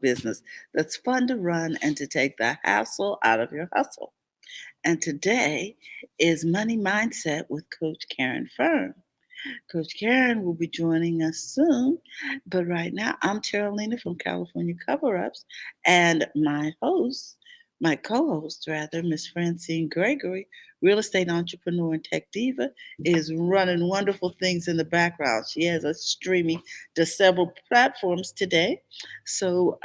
business that's fun to run and to take the hassle out of your hustle. And today is Money Mindset with Coach Caren Fern. Coach Caren will be joining us soon, but right now I'm Terralina from California Cover Ups, and my co-host rather, Miss Francine Gregory, real estate entrepreneur and tech diva, is running wonderful things in the background. She has us streaming to several platforms today, so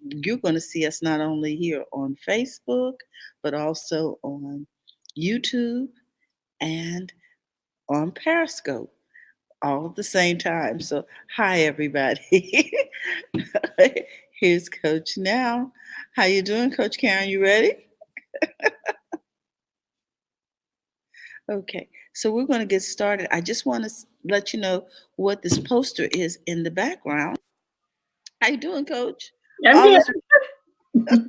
you're going to see us not only here on Facebook, but also on YouTube and on Periscope all at the same time. So, hi everybody. Here's Coach now. How you doing, Coach Caren? You ready? Okay. So we're going to get started. I just want to let you know what this poster is in the background. How you doing, Coach? I'm All good. is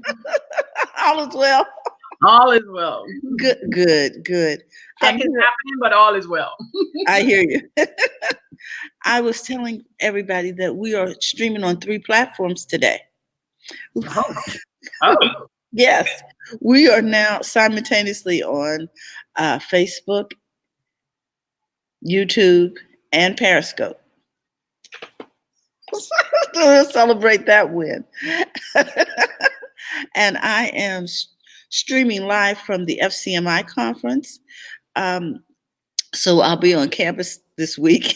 all is well. All is well. Good, good, good. I'm Check is here. happening, but all is well. I hear you. I was telling everybody that we are streaming on 3 platforms today. Oh, oh, Yes, we are now simultaneously on Facebook, YouTube, and Periscope. We'll celebrate that win. And I am streaming live from the FCMI conference. Um, so I'll be on campus this week,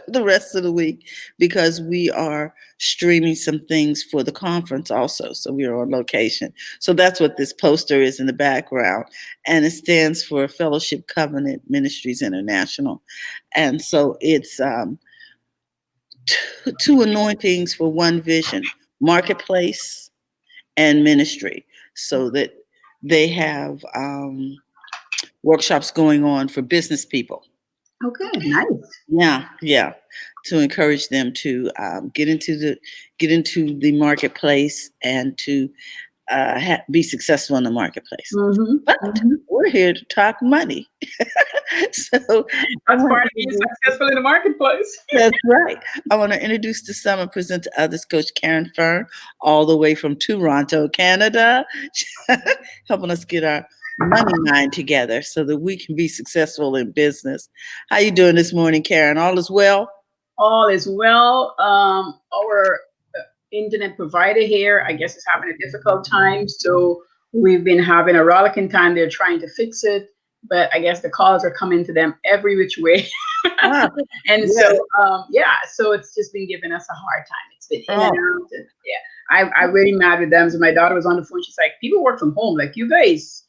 the rest of the week, because we are streaming some things for the conference also. So we are on location. So that's what this poster is in the background. And it stands for Fellowship Covenant Ministries International. And so it's two anointings for one vision, marketplace and ministry, so that they have workshops going on for business people. okay, nice. Yeah, yeah, to encourage them to get into the marketplace and to be successful in the marketplace. Mm-hmm, But mm-hmm. we're here to talk money, so I That's want part of to being introduce. successful in the marketplace. That's right. I want to introduce to some and present to others Coach Caren Fern, all the way from Toronto, Canada, helping us get our money mind together so that we can be successful in business. How you doing this morning, Karen? All is well? All is well. Our internet provider here, I guess, is having a difficult time. So we've been having a rollicking time. They're trying to fix it, but I guess the calls are coming to them every which way. Ah, And so, yes. yeah, so it's just been giving us a hard time. It's been in and Oh, out. And yeah, I'm really mad with them. So my daughter was on the phone. She's like, people work from home. Like, you guys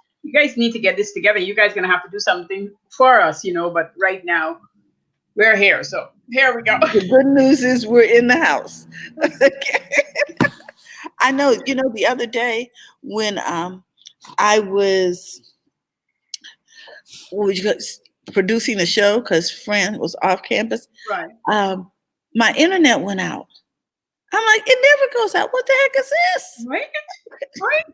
need to get this together. You guys going to have to do something for us, but right now we're here. So here we go. the good news is we're in the house. I know, the other day when I was what would you producing a show because Fran was off campus, Right. um, my internet went out. I'm like, it never goes out. What the heck is this? Right. Right.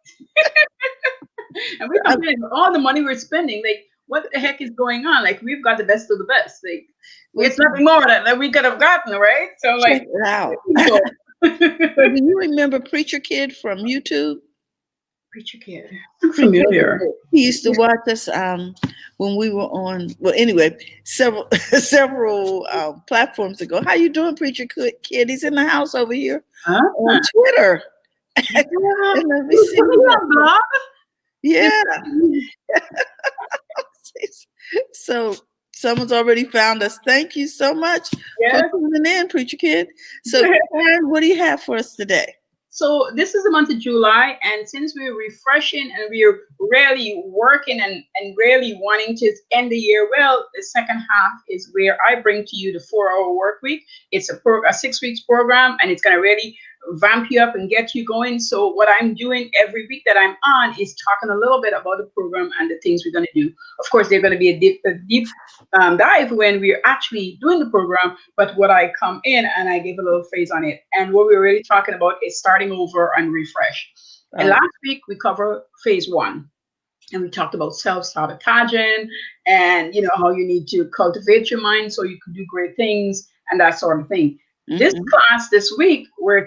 And we're I complaining about all the money we're spending. Like, what the heck is going on? Like, we've got the best of the best. Like, was it's nothing more that we could have gotten, right? So, check like, it out. people. So do you remember Preacher Kid from YouTube? Preacher kid. Too Preacher familiar. Kid. He used to watch us when we were on. Well, anyway, several several platforms ago. How you doing, Preacher Kid? He's in the house over here Huh? on Twitter. Yeah. And let me He's see coming what. up, Bob. Yeah. So someone's already found us. Thank you so much for Yes. tuning in, Preacher Kid. So, Karen, what do you have for us today? So this is the month of July, and since we're refreshing and we're really working and really wanting to end the year well, the second half is where I bring to you the 4-hour work week. It's a 6 weeks program, and it's going to really vamp you up and get you going. So what I'm doing every week that I'm on is talking a little bit about the program and the things we're going to do. Of course, there's going to be a deep dive when we're actually doing the program, but what I come in and I give a little phrase on it. And what we're really talking about is starting over and refresh. And Oh, last week we covered phase one. And we talked about self-sabotaging and how you need to cultivate your mind so you can do great things and that sort of thing. This Hmm. class this week, we're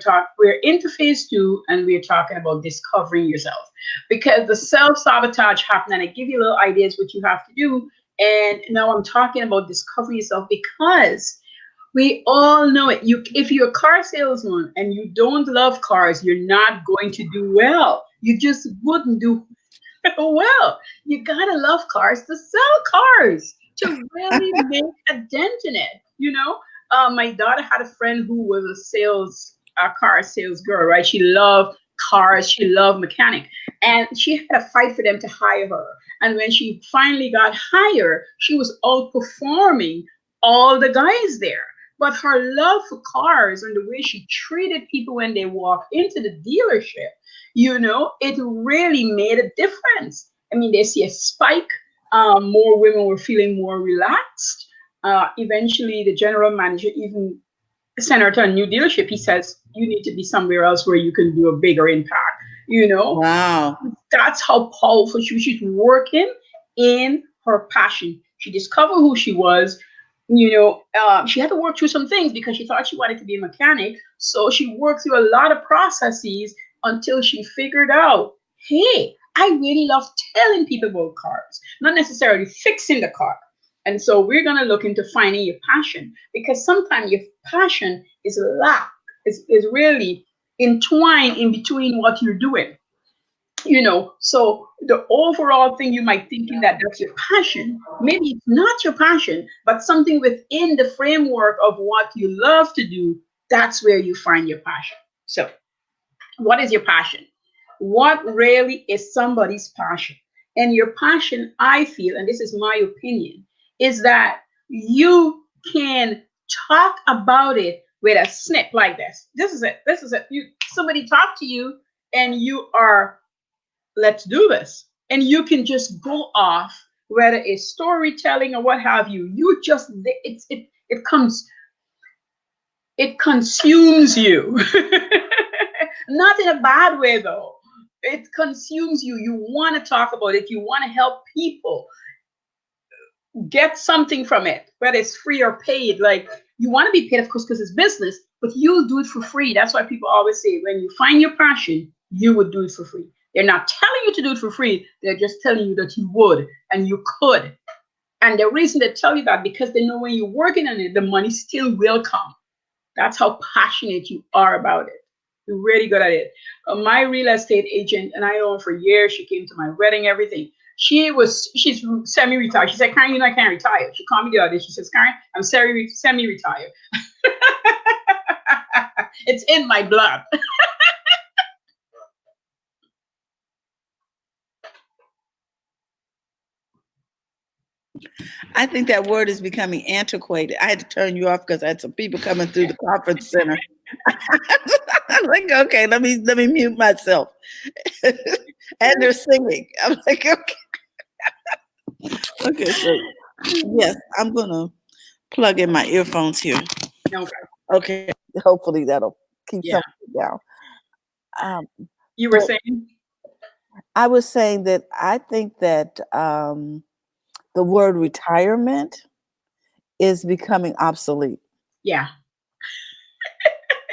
into phase two, and we're talking about discovering yourself, because the self sabotage happened, and I give you little ideas what you have to do. And now I'm talking about discovering yourself, because we all know it. If you're a car salesman and you don't love cars, you're not going to do well. You just wouldn't do well. You gotta love cars to sell cars, to really make a dent in it. My daughter had a friend who was a car sales girl, right? She loved cars, she loved mechanic, and she had to fight for them to hire her. And when she finally got hired, she was outperforming all the guys there. But her love for cars and the way she treated people when they walked into the dealership, it really made a difference. I mean, they see a spike. More women were feeling more relaxed. Eventually, the general manager even sent her to a new dealership. He says, "You need to be somewhere else where you can do a bigger impact." You know, Wow. that's how powerful she's working in her passion. She discovered who she was. She had to work through some things because she thought she wanted to be a mechanic. So she worked through a lot of processes until she figured out, hey, I really love telling people about cars, not necessarily fixing the car. And so we're going to look into finding your passion, because sometimes your passion is lack, is really entwined in between what you're doing. So the overall thing, you might thinking that that's your passion, maybe it's not your passion, but something within the framework of what you love to do, that's where you find your passion. So what is your passion? What really is somebody's passion? And your passion, I feel, and this is my opinion, is that you can talk about it with a snip like this. This is it. Somebody talk to you, and you are, let's do this. And you can just go off, whether it's storytelling or what have you. You just it consumes you. Not in a bad way though. It consumes you. You want to talk about it. You want to help people get something from it, whether it's free or paid. Like, you want to be paid, of course, because it's business, but you'll do it for free. That's why people always say, when you find your passion, you would do it for free. They're not telling you to do it for free. They're just telling you that you would and you could. And the reason they tell you that, because they know when you're working on it, the money still will come. That's how passionate you are about it. You're really good at it. My real estate agent, and I know her for years. She came to my wedding, everything. She's semi-retired. She said, "Karen, you know I can't retire." She called me the other day. She says, "Karen, I'm semi-retired." It's in my blood. I think that word is becoming antiquated. I had to turn you off because I had some people coming through the conference center. I'm like, okay, let me mute myself. And they're singing. I'm like, okay, okay. So yes, I'm gonna plug in my earphones here. Okay. Okay, hopefully that'll keep Yeah. something down. Um, You were but saying? I was saying that I think that the word retirement is becoming obsolete Yeah.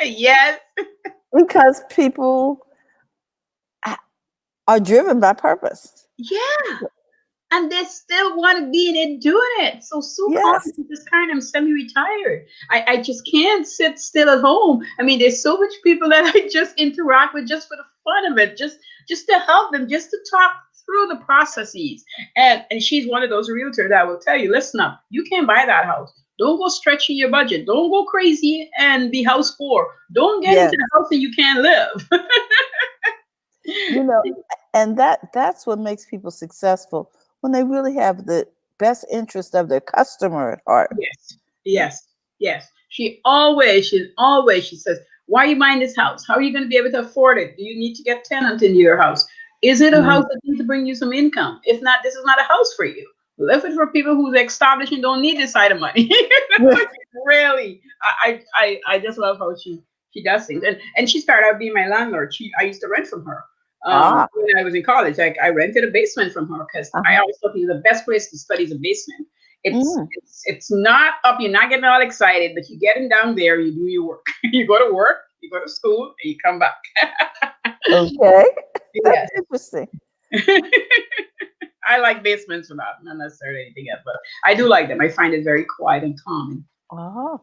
Yes. because people are driven by purpose. Yeah. And they still want to be in it doing it. So Sue called me Yes, and says, "Karen, I'm semi-retired. I just can't sit still at home. I mean, there's so much people that I just interact with just for the fun of it, just to help them, just to talk through the processes." And she's one of those realtors that will tell you, "Listen up, you can't buy that house. Don't go stretching your budget. Don't go crazy and be house poor. Don't get into yes. the house that you can't live." You know, and that's what makes people successful when they really have the best interest of their customer at heart. Yes, yes, yes. She says, "Why are you buying this house? How are you going to be able to afford it? Do you need to get tenant into your house? Is it a Mm. house that needs to bring you some income? If not, this is not a house for you. Live it for people who's established and don't need this side of money." Really, I just love how she does things, and she started out being my landlord. I used to rent from her. Ah, When I was in college, I rented a basement from her because I uh-huh. always thought the best place to study is a basement. It's Mm. it's it's not up. You're not getting all excited, but you're getting down there. You do your work. You go to work. You go to school, and you come back. Okay. That's Yes. interesting. I like basements for that, not necessarily anything else, but I do like them. I find it very quiet and calming, Oh,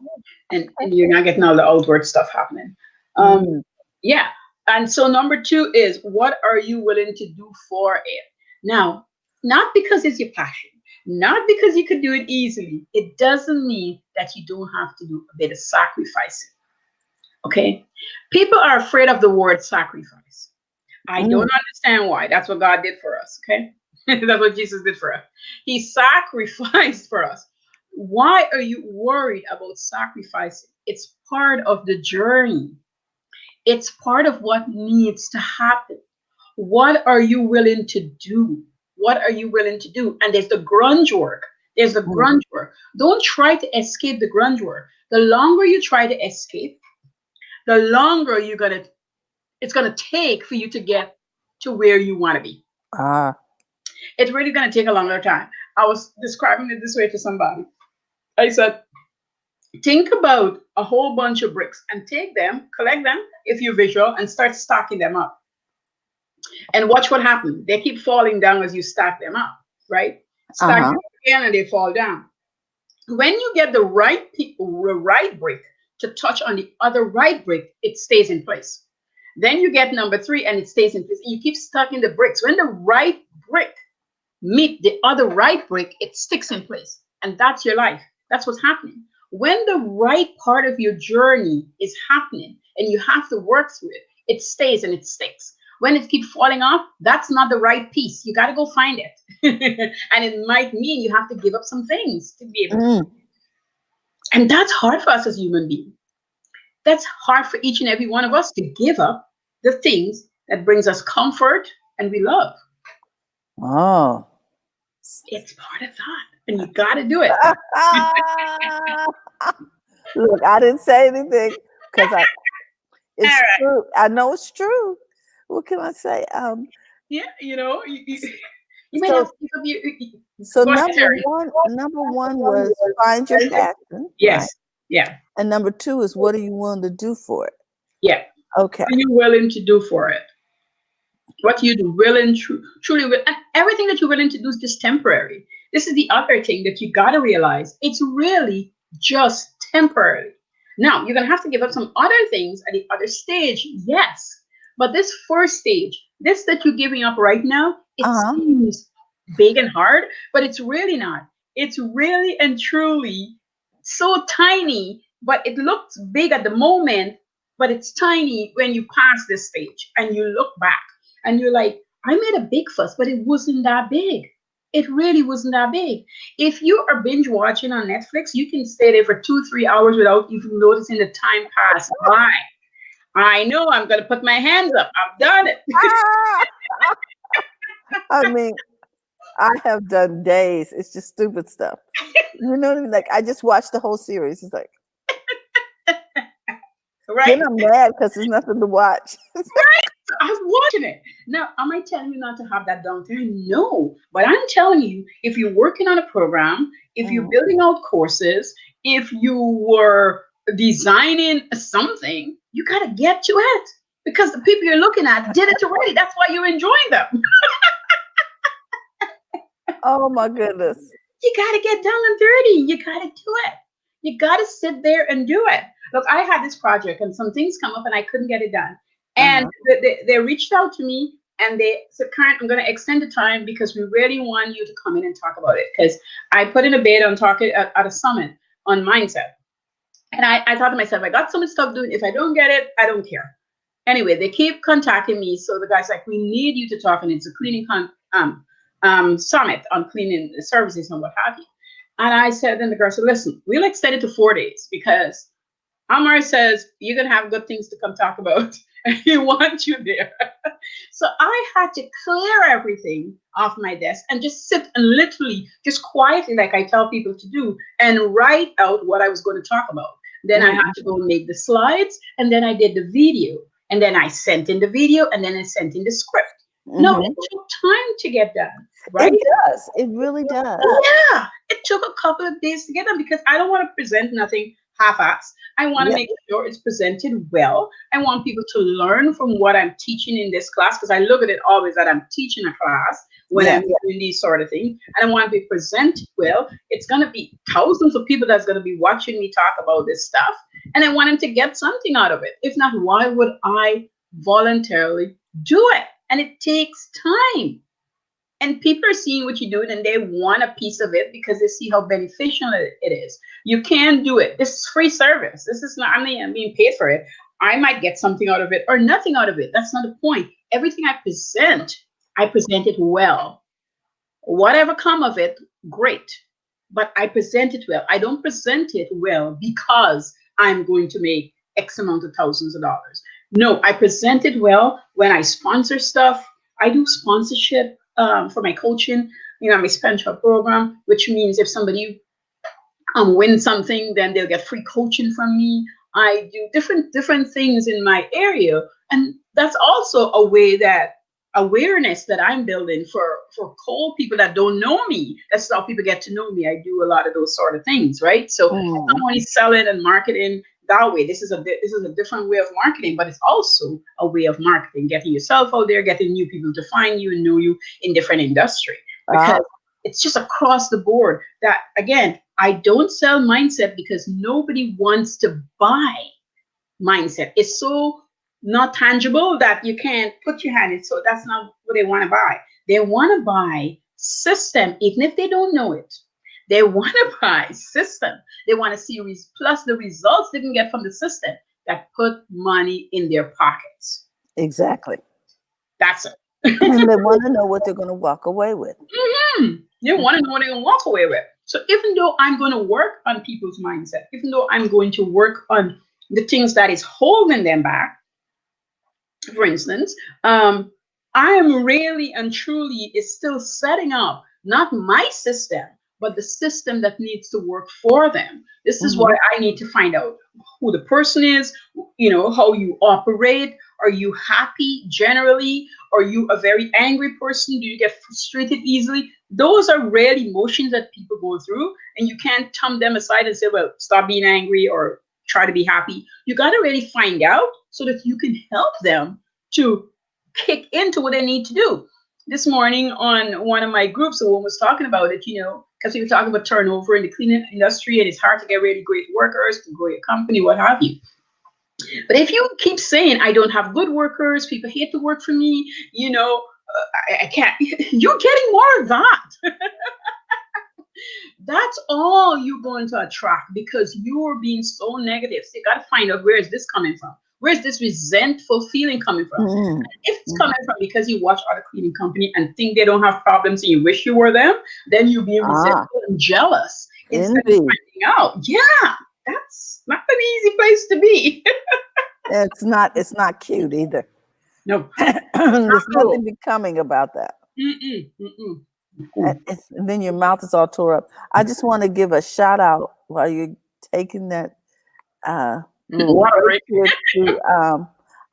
and you're not getting all the outward stuff happening. Um, mm, yeah. And so number two is, what are you willing to do for it? Now, not because it's your passion, not because you could do it easily. It doesn't mean that you don't have to do a bit of sacrificing. Okay. People are afraid of the word sacrifice. I don't mm. understand why. That's what God did for us. Okay. That's what Jesus did for us. He sacrificed for us. Why are you worried about sacrificing? It's part of the journey. It's part of what needs to happen. What are you willing to do? What are you willing to do? And there's the grunge work. There's the Mm. grunge work. Don't try to escape the grunge work. The longer you try to escape, the longer it's gonna take for you to get to where you want to be. Ah, It's really gonna take a longer time. I was describing it this way to somebody. I said, think about a whole bunch of bricks and take them, collect them if you're visual, and start stacking them up. And watch what happens. They keep falling down as you stack them up, right? Stack them uh-huh. up again and they fall down. When you get the right brick to touch on the other right brick, it stays in place. Then you get number three and it stays in place. And you keep stacking the bricks. When the right brick meet the other right brick, it sticks in place. And that's your life. That's what's happening. When the right part of your journey is happening and you have to work through it, it stays and it sticks. When it keeps falling off, that's not the right piece. You got to go find it. And it might mean you have to give up some things to be able to. Mm. And that's hard for us as human beings. That's hard for each and every one of us to give up the things that brings us comfort and we love. Oh. It's part of that. And you got to do it. Look, I didn't say anything because All it's right. true. I know it's true. What can I say? Yeah, you might have So to give up your. so Go ahead, Terry. number one was find your passion, Yes. right? Yeah. And number two is what are you willing to do for it? Yeah. Okay. What are you willing to do for it? What you do willing, truly, and everything that you're willing to do is just temporary. This is the other thing that you got to realize. It's really just temporary. Now, you're going to have to give up some other things at the other stage, yes. But this first stage, this that you're giving up right now, it Uh-huh. seems big and hard, but it's really not. It's really and truly so tiny, but it looks big at the moment, but it's tiny when you pass this stage and you look back and you're like, I made a big fuss, but it wasn't that big. It really wasn't that big. If you are binge watching on Netflix, you can stay there for 2, 3 hours without even noticing the time pass by. I know I'm going to put my hands up. I've done it. Ah! I mean, I have done days. It's just stupid stuff. You know what I mean? Like I just watched the whole series. It's like then Right? I'm mad because there's nothing to watch. I was watching it. Now, am I telling you not to have that downtime? No. But I'm telling you, if you're working on a program, if you're Mhm. building out courses, if you were designing something, you got to get to it because the people you're looking at did it already. That's why you're enjoying them. Oh my goodness. You got to get down and dirty. You got to do it. You got to sit there and do it. Look, I had this project and some things come up and I couldn't get it done. And Uh-huh. they reached out to me and they said, Karen, I'm going to extend the time because we really want you to come in and talk about it. Because I put in a bid on talking at a summit on mindset. And I thought to myself, I got so much stuff doing. If I don't get it, I don't care. Anyway, they keep contacting me. So the guy's like, we need you to talk. And it's a summit on cleaning services and what have you. And I said, then the girl said, listen, we'll extend it to 4 days because Amar says you're going to have good things to come talk about. And he wants you there. So I had to clear everything off my desk and just sit and literally, just quietly, like I tell people to do, and write out what I was going to talk about. Then I had Mhm. to go and make the slides, and then I did the video, and then I sent in the video, and then I sent in the script. No, it Hmm. took time to get done, It right? does. It really does. Yeah, it took a couple of days to get done because I don't want to present nothing half-assed. I want to Yep. make sure it's presented well. I want people to learn from what I'm teaching in this class because I look at it always that I'm teaching a class when I'm Yes. doing these sort of things, and I want to be presented well. It's going to be thousands of people that's going to be watching me talk about this stuff, and I want them to get something out of it. If not, why would I voluntarily do it? And it takes time, and people are seeing what you're doing and they want a piece of it because they see how beneficial it is. You can do it. This is free service. This is not, I mean, I'm being paid for it. I might get something out of it or nothing out of it. That's not the point. Everything I present it well. Whatever come of it, great. But I present it well. I don't present it well because I'm going to make X amount of thousands of dollars. No, I present it well when I sponsor stuff. I do sponsorship for my coaching, my sponsor program, which means if somebody win something, then they'll get free coaching from me. I do different things in my area, and that's also a way that awareness that I'm building for cold people that don't know me. That's how people get to know me. I do a lot of those sort of things, right? So Mm. not only selling and marketing that way. This is a different way of marketing, but it's also a way of marketing, getting yourself out there, getting new people to find you and know you in different industry because Ah, it's just across the board that again I don't sell mindset because nobody wants to buy mindset. It's so not tangible that you can't put your hand in. So that's not what they want to buy. They want to buy system, even if they don't know it. They want to buy system. They want to see plus the results they can get from the system that put money in their pockets. exactly. That's it. And they want to know what they're going to walk away with. You want to know what they're going to walk away with. So even though I'm going to work on people's mindset, even though I'm going to work on the things that is holding them back, for instance, I am really and truly is still setting up not my system, but the system that needs to work for them. This is why Hmm. I need to find out who the person is, how you operate. Are you happy generally? Are you a very angry person? Do you get frustrated easily? Those are real emotions that people go through, and you can't thumb them aside and say, well, stop being angry or try to be happy. You got to really find out so that you can help them to kick into what they need to do. This morning on one of my groups, a woman was talking about it, because we were talking about turnover in the cleaning industry and it's hard to get really great workers to grow your company, what have you. But if you keep saying, I don't have good workers, people hate to work for me, I can't, you're getting more of that. That's all you're going to attract because you're being so negative. So you got to find out, where is this coming from? Where's this resentful feeling coming from? Hmm. If it's coming from because you watch other cleaning company and think they don't have problems and you wish you were them, then you're being Ah, resentful and jealous instead of envy. finding out, yeah, that's not an easy place to be. It's not. It's not cute either. No, it's not There's nothing cool. becoming about that. Mm-mm, mm-mm. And then your mouth is all tore up. I just want to give a shout out while you're taking that little What a break break. here to.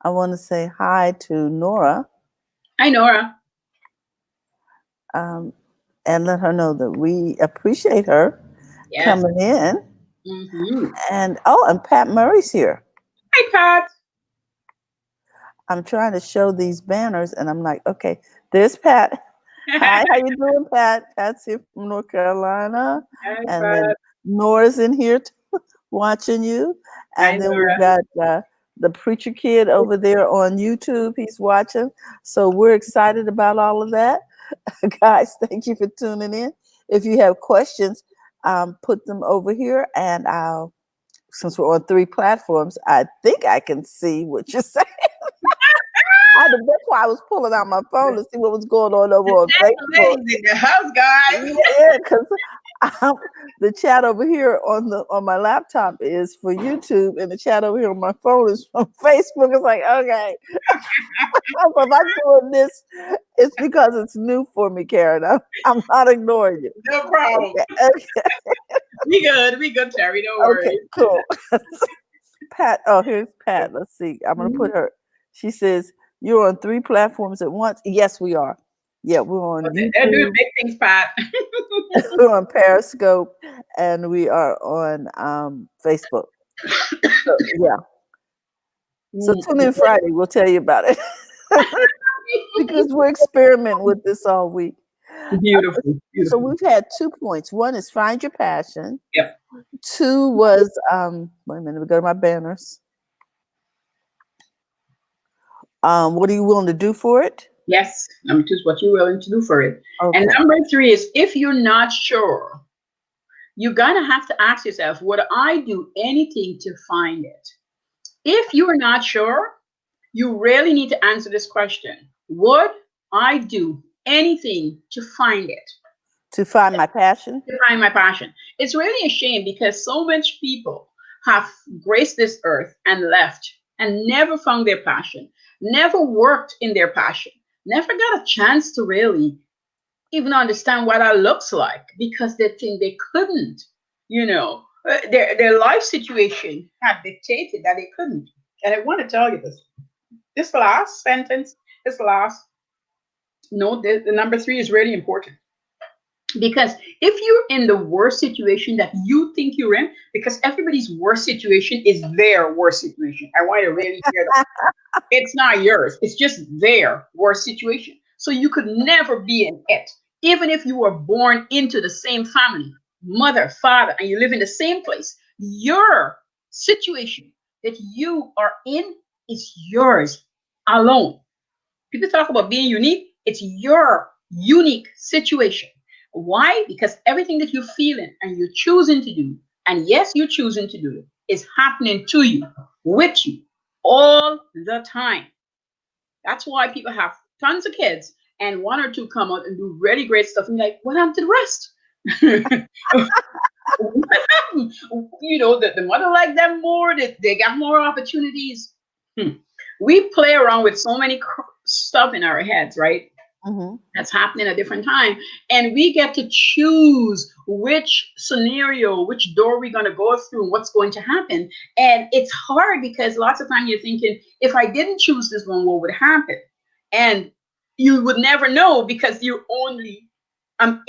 I want to say hi to Nora, Hi, Nora. um, and let her know that we appreciate her Yes. coming in. Mm-hmm. And and Pat Murray's here. Hi, Pat. I'm trying to show these banners, and I'm like, okay, there's Pat. Hi, how you doing, Pat? Pat's here from North Carolina, Hi, and then Pat. Nora's in here watching you, Hi, and then we've Nora. got the preacher kid over there on YouTube. He's watching, so we're excited about all of that, guys. Thank you for tuning in. If you have questions, put them over here, and I'll. Since we're on three platforms, I think I can see what you're saying. That's why I was pulling out my phone to see what was going on over on Facebook. Ladies in the house, guys. Yeah, because the chat over here on my laptop is for YouTube, and the chat over here on my phone is from Facebook. It's like, okay, if I'm doing this, it's because it's new for me, Karen. I'm not ignoring you. No problem. Okay, okay, We good. We good, Terry. No okay, worries. cool. Pat, oh, here's Pat. Let's see. I'm gonna put her. She says, You're on 3 platforms at once? Yes, we are. Yeah, we're on But they're doing YouTube, big things, Pat. we're on Periscope, and we are on Facebook. So, yeah. So Mm. tune in Friday. We'll tell you about it because we're experimenting with this all week. Beautiful, So beautiful. we've had 2 points. One is find your passion. Yep. 2 was wait a minute, we go to my banners. What are you willing to do for it? Yes. Number two is what you're willing to do for it. And Okay. number three is if you're not sure, you're gonna have to ask yourself, would I do anything to find it? If you're not sure, you really need to answer this question. Would I do anything to find it? To find my passion? To find my passion. It's really a shame because so much people have graced this earth and left and never found their passion, never worked in their passion, never got a chance to really even understand what that looks like because they think they couldn't, you know. Their life situation had dictated that they couldn't. And I want to tell you this. This last sentence, this last note, the number three is really important. Because if you're in the worst situation that you think you're in, because everybody's worst situation is their worst situation. I want you to really hear that. It's not yours. It's just their worst situation. So you could never be in it. Even if you were born into the same family, mother, father, and you live in the same place, your situation that you are in is yours alone. People talk about being unique. It's your unique situation. Why? Because everything that you're feeling and you're choosing to do, and yes, you're choosing to do it, is happening to you, with you, all the time. That's why people have tons of kids and one or two come out and do really great stuff. And you're like, what happened to the rest? What happened? You know, the mother like them more, they got more opportunities. Hmm. We play around with so many stuff in our heads, right? Hmm. That's happening at a different time. And we get to choose which scenario, which door we're going to go through, what's going to happen. And it's hard because lots of time you're thinking, if I didn't choose this one, what would happen? And you would never know because you're only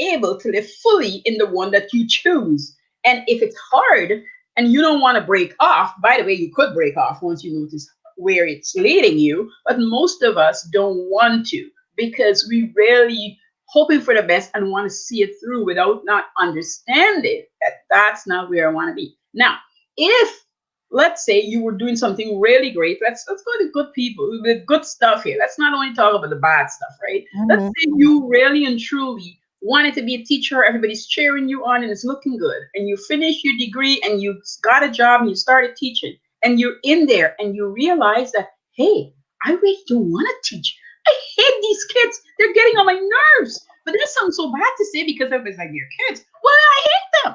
able to live fully in the one that you choose. And if it's hard and you don't want to break off, by the way, you could break off once you notice where it's leading you, but most of us don't want to because we really hoping for the best and want to see it through without not understanding that that's not where I want to be. Now, if let's say you were doing something really great, let's go to good people, the good stuff here. Let's not only talk about the bad stuff, right? Let's Hmm. say you really and truly wanted to be a teacher, everybody's cheering you on and it's looking good, and you finish your degree and you got a job and you started teaching, and you're in there and you realize that, hey, I really don't want to teach. I hate these kids. They're getting on my nerves. But that sounds so bad to say because everybody's like, they're kids. Well, I hate them.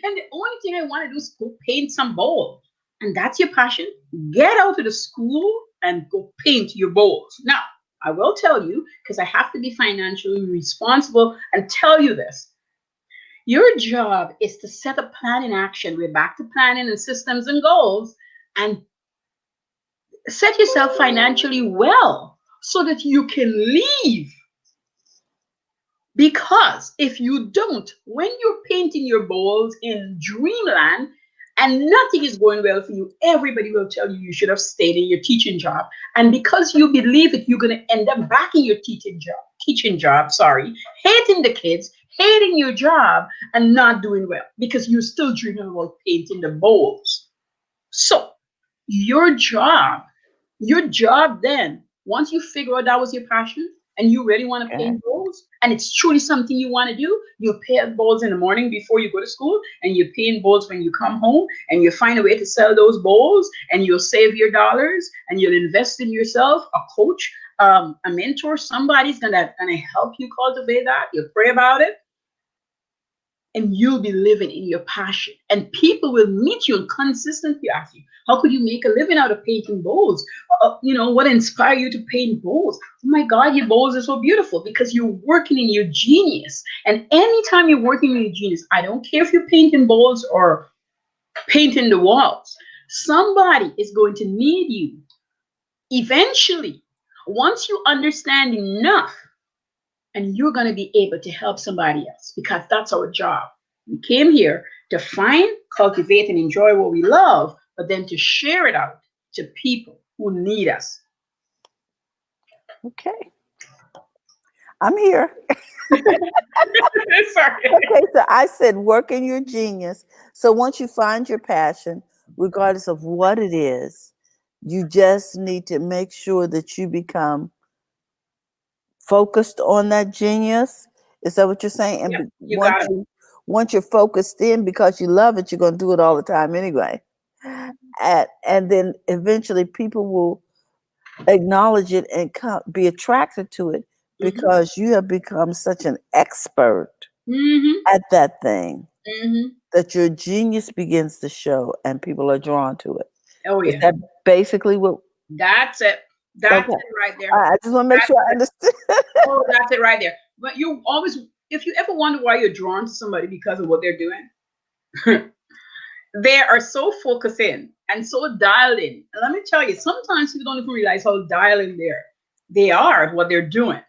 And the only thing I want to do is go paint some bowls. And that's your passion. Get out of the school and go paint your bowls. Now, I will tell you, because I have to be financially responsible and tell you this. Your job is to set a plan in action. We're back to planning and systems and goals and set yourself financially well so that you can leave. Because if you don't, when you're painting your bowls in dreamland and nothing is going well for you, everybody will tell you you should have stayed in your teaching job. And because you believe it, you're going to end up back in your teaching job, sorry, hating the kids, hating your job, and not doing well because you're still dreaming about painting the bowls. So, your job your job then, once you figure out that was your passion and you really want to Okay. paint bowls and it's truly something you want to do, you paint bowls in the morning before you go to school and you paint bowls when you come home and you find a way to sell those bowls and you'll save your dollars and you'll invest in yourself, a coach, a mentor, somebody's gonna help you cultivate that. You'll pray about it and you'll be living in your passion. And people will meet you and consistently ask you, how could you make a living out of painting bowls? What inspired you to paint bowls? Oh my God, your bowls are so beautiful because you're working in your genius. And anytime you're working in your genius, I don't care if you're painting bowls or painting the walls, somebody is going to need you eventually Once you understand enough, and you're going to be able to help somebody else because that's our job. We came here to find, cultivate, and enjoy what we love, but then to share it out to people who need us. Okay, I'm here. Sorry. Okay, so I said work in your genius. So once you find your passion, regardless of what it is, you just need to make sure that you become focused on that genius. Is that what you're saying? And Yeah, you got it. once you're focused in because you love it, you're going to do it all the time anyway. And then eventually people will acknowledge it and be attracted to it Mm-hmm. because you have become such an expert Mm-hmm. at that thing Mm-hmm. that your genius begins to show and people are drawn to it. Oh Is yeah. that basically what? That's it. That's Okay. it right there. I just want to make That's sure I it. understood. Oh, that's it right there. But you always, if you ever wonder why you're drawn to somebody because of what they're doing, they are so focused in and so dialed in. And let me tell you, sometimes people don't even realize how dialed in they are at what they're doing.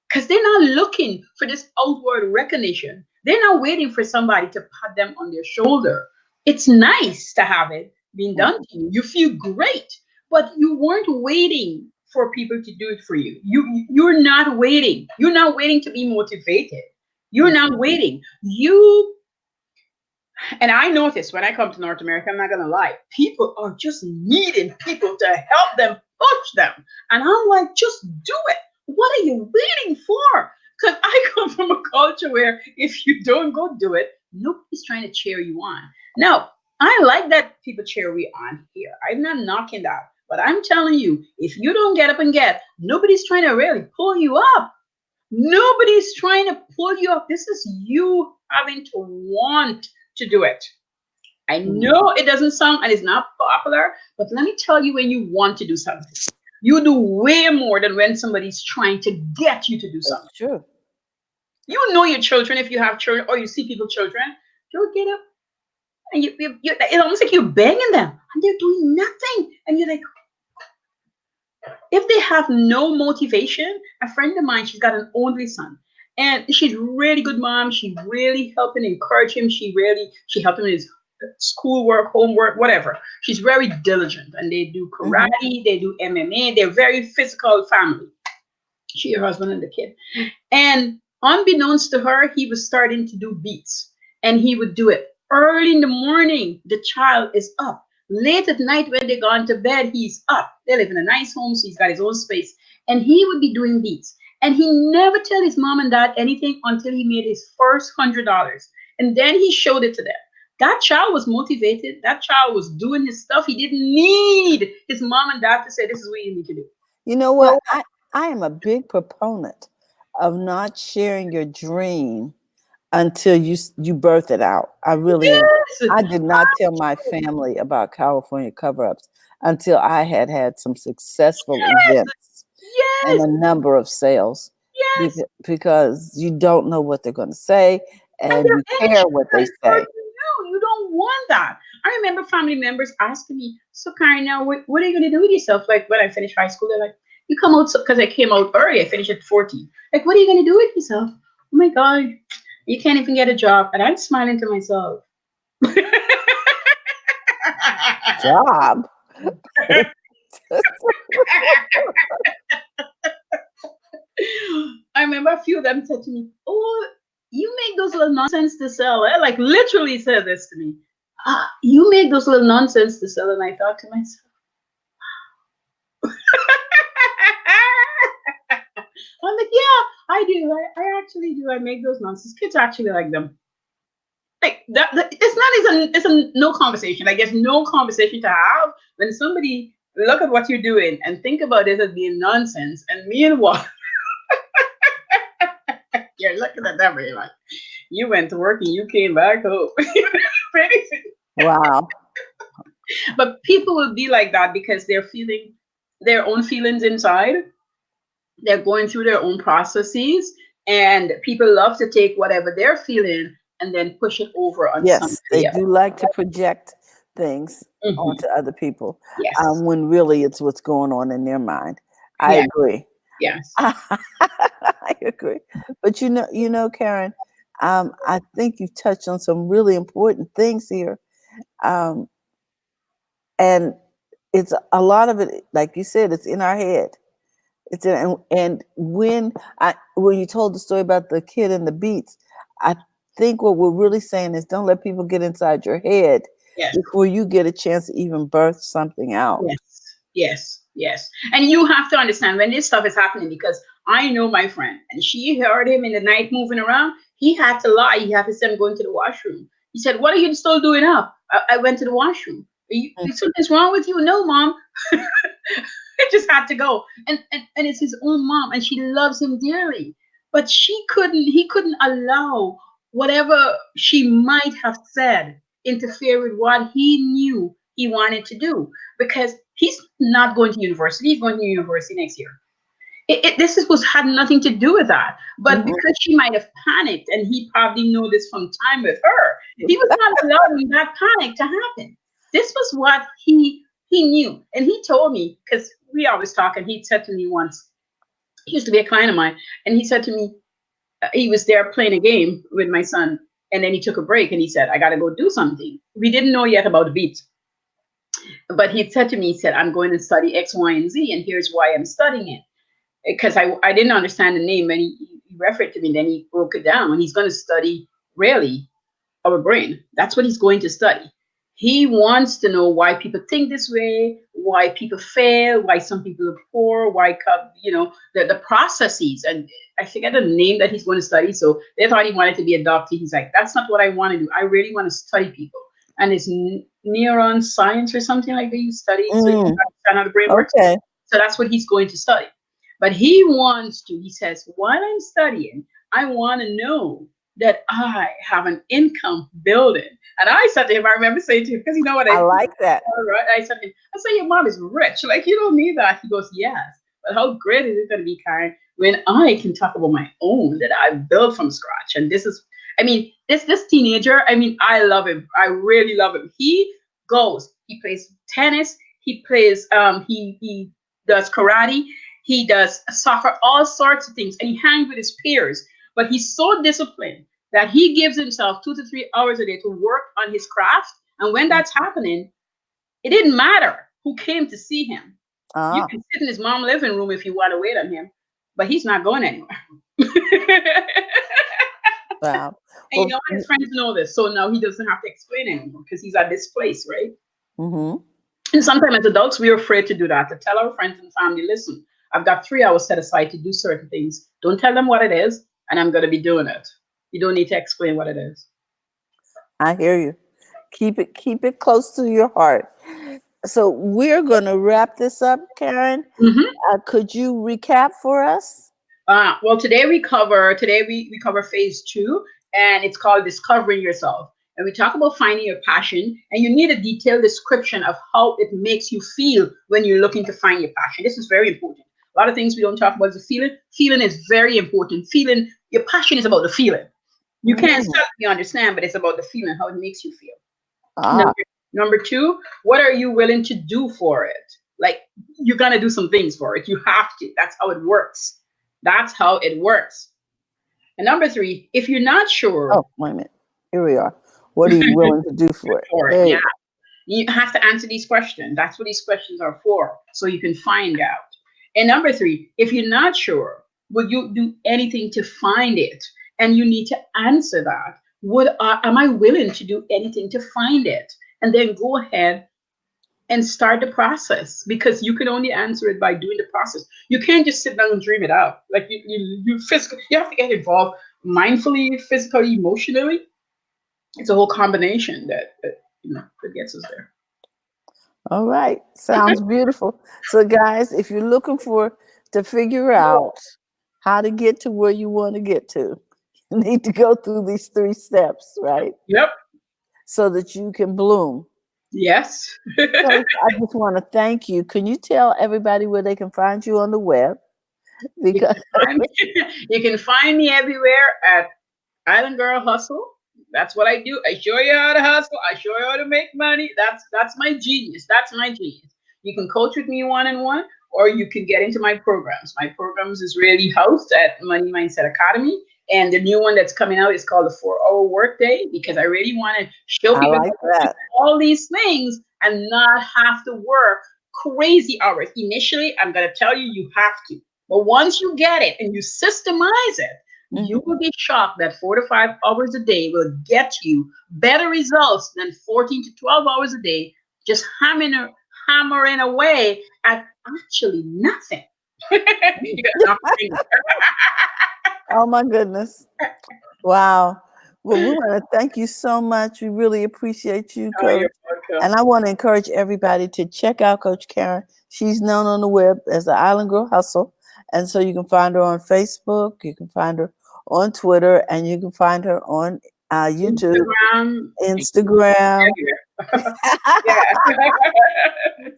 Because they're not looking for this outward recognition. They're not waiting for somebody to pat them on their shoulder. It's nice to have it being done to you. You feel great, but you weren't waiting for people to do it for you. You're not waiting. You're not waiting to be motivated. You're not Mhm. waiting. You and I notice when I come to North America, I'm not gonna lie, people are just needing people to help them push them. And I'm like, just do it. What are you waiting for? Because I come from a culture where if you don't go do it, nobody's trying to cheer you on. Now, I like that people cheer me on here. I'm not knocking that. But I'm telling you, if you don't get up and get, nobody's trying to really pull you up. Nobody's trying to pull you up. This is you having to want to do it. I Mhm. know it doesn't sound and it's not popular, but let me tell you when you want to do something, you do way more than when somebody's trying to get you to do That's something. true. You know your children if you have children or you see people children, you'll get up and it's almost like you're banging them and they're doing nothing. And you're like, if they have no motivation, a friend of mine, she's got an only son. And she's really good mom. She really helped and encourage him. She helped him in his schoolwork, homework, whatever. She's very diligent. And they do Hmm. karate, they do MMA. They're very physical family. She, her husband, and the kid. And unbeknownst to her, he was starting to do beats. And he would do it early in the morning. The child is up. Late at night, when they gone to bed, he's up. They live in a nice home, so he's got his own space. And he would be doing beats. And he never tell his mom and dad anything until he made his first $100. And then he showed it to them. That child was motivated. That child was doing his stuff. He didn't need his mom and dad to say, this is what you need to do. You know So, what? I am a big proponent of not sharing your dream until you birth it out. I really am. yes, I did not tell my family about California cover-ups until I had had some successful yes, events and yes, a number of sales yes. because you don't know what they're going to say And and they're you care anxious what they and say. hurting you. You don't want that. I remember family members asking me, so Karen, now what are you going to do with yourself? Like when I finished high school, they're like, you come out, because I came out early. I finished at 14. Like, what are you going to do with yourself? Oh my God, you can't even get a job. And I'm smiling to myself. Job. I remember a few of them said to me, oh, you make those little nonsense to sell. Eh? Like literally said this to me. You make those little nonsense to sell. And I thought to myself, I'm like, yeah, I do. I actually do. I make those nonsense. Kids actually like them. Like it's not it's a no conversation. Like there's no conversation to have when somebody look at what you're doing and think about it as being nonsense. And meanwhile, you're looking at them and you're like, you went to work and you came back home. Wow. But people will be like that because they're feeling their own feelings inside. They're going through their own processes, and people love to take whatever they're feeling and then push it over on Yes, they somebody else. do like to project things Mhm. onto other people Yes. when really it's what's going on in their mind. I Yeah. agree. Yes. I agree. But Karen, I think you've touched on some really important things here. Um, and it's a lot of it, like you said, it's in our head. And when you told the story about the kid and the beats, I think what we're really saying is don't let people get inside your head Yes. before you get a chance to even birth something out. Yes, yes, yes. And you have to understand when this stuff is happening, because I know my friend and she heard him in the night moving around. He had to lie. He had to say, I'm going to the washroom. He said, what are you still doing up? I went to the washroom. Mm. Something's wrong with you? No, mom. I just had to go. And it's his own mom and she loves him dearly. But he couldn't allow whatever she might have said interfere with what he knew he wanted to do, because he's not going to university. He's going to university next year. This was had nothing to do with that, but Mhm. because she might have panicked, and he probably knew this from time with her, he was not allowing that panic to happen. This was what he knew, and he told me, because we always talk, and he said to me once, he used to be a client of mine, and he said to me, he was there playing a game with my son, and then he took a break, and he said, I got to go do something. We didn't know yet about the beat, but he said to me, he said, I'm going to study X, Y, and Z, and here's why I'm studying it. Because I didn't understand the name, and he referred to me, then he broke it down, and he's going to study really our brain. That's what he's going to study. He wants to know why people think this way, why people fail, why some people are poor, the processes. And I forget the name that he's going to study. So they thought he wanted to be a doctor. He's like, that's not what I want to do. I really want to study people. And it's neuron science or something like that. You study so you can Mm, understand how the brain works. okay. So that's what he's going to study. But he says, while I'm studying, I want to know that I have an income building. And I said to him, I remember saying to him, because you know what I I, like that. right? I said to him, I said, your mom is rich. Like, you don't need that. He goes, yes. But how great is it going to be, Karen, when I can talk about my own that I built from scratch? And this is, I mean, this teenager, I mean, I love him. I really love him. He plays tennis, he does karate, he does soccer, all sorts of things, and he hangs with his peers. But he's so disciplined that he gives himself 2 to 3 hours a day to work on his craft. And when that's happening, it didn't matter who came to see him. You Ah, can sit in his mom living room if you want to wait on him, but he's not going anywhere. And wow. you Well, know what? His friends know this, so now he doesn't have to explain anymore because he's at this place, right? mm-hmm. And sometimes as adults, we're afraid to do that, to tell our friends and family, listen, I've got 3 hours set aside to do certain things. Don't tell them what it is, and I'm going to be doing it. You don't need to explain what it is. I hear you. Keep it close to your heart. So we're going to wrap this up, Karen. Mhm. Could you recap for us? Well, today we cover phase two, and it's called discovering yourself. And we talk about finding your passion, and you need a detailed description of how it makes you feel when you're looking to find your passion. This is very important. A lot of things we don't talk about is the feeling. Feeling is very important. Feeling your passion is about the feeling. You can't Mm. tell me you understand, but it's about the feeling, how it makes you feel. Ah, Number, number two, what are you willing to do for it? Like, you're gonna do some things for it. You have to. That's how it works. That's how it works. And number three, if you're not sure oh, wait a minute. Here we are. What are you willing to do for it? for it, There yeah, you go. you have to answer these questions. That's what these questions are for, so you can find out. And number three, if you're not sure, would you do anything to find it? And you need to answer that. Am I willing to do anything to find it? And then go ahead and start the process, because you can only answer it by doing the process. You can't just sit down and dream it out. Like you have to get involved mindfully, physically, emotionally. It's a whole combination that gets us there. All right. Sounds beautiful. So, guys, if you're looking for to figure out how to get to where you want to get to, you need to go through these 3 steps, right? Yep. So that you can bloom. Yes. Coach, I just want to thank you. Can you tell everybody where they can find you on the web? You Because can find me, you can find me everywhere at Island Girl Hustle. That's what I do. I show you how to hustle. I show you how to make money. That's my genius. That's my genius. You can coach with me one on one, or you can get into my programs. My programs is really housed at Money Mindset Academy. And the new one that's coming out is called the 4-Hour Workday, because I really want to show I people like that you can that. do all these things and not have to work crazy hours. Initially, I'm going to tell you, you have to. But once you get it and you systemize it, you Mhm. will be shocked that 4 to 5 hours a day will get you better results than 14 to 12 hours a day, just hammering away at actually nothing. You got nothing. Oh my goodness. Wow. Well, we want to thank you so much. We really appreciate you, Oh, you're Coach. welcome. And I want to encourage everybody to check out Coach Caren. She's known on the web as the Island Girl Hustle. And so you can find her on Facebook, you can find her on Twitter, and you can find her on YouTube, Instagram, Instagram. everywhere. Yeah.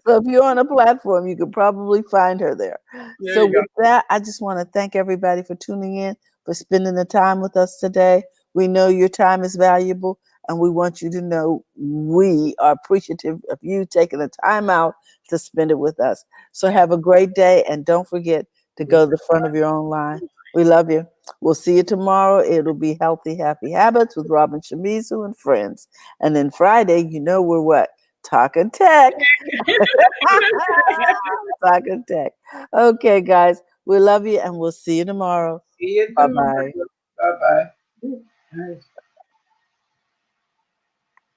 So if you're on a platform, you could probably find her there. There So you go. with that, I just want to thank everybody for tuning in, for spending the time with us today. We know your time is valuable, and we want you to know we are appreciative of you taking the time out to spend it with us. So have a great day, and don't forget to go to the front of your own line. We love you. We'll see you tomorrow. It'll be Healthy, Happy Habits with Robin Shamizu and friends. And then Friday, you know we're what? Talking tech. Talking tech. Okay, guys, we love you and we'll see you tomorrow. See you Bye bye. tomorrow. Bye bye. Nice.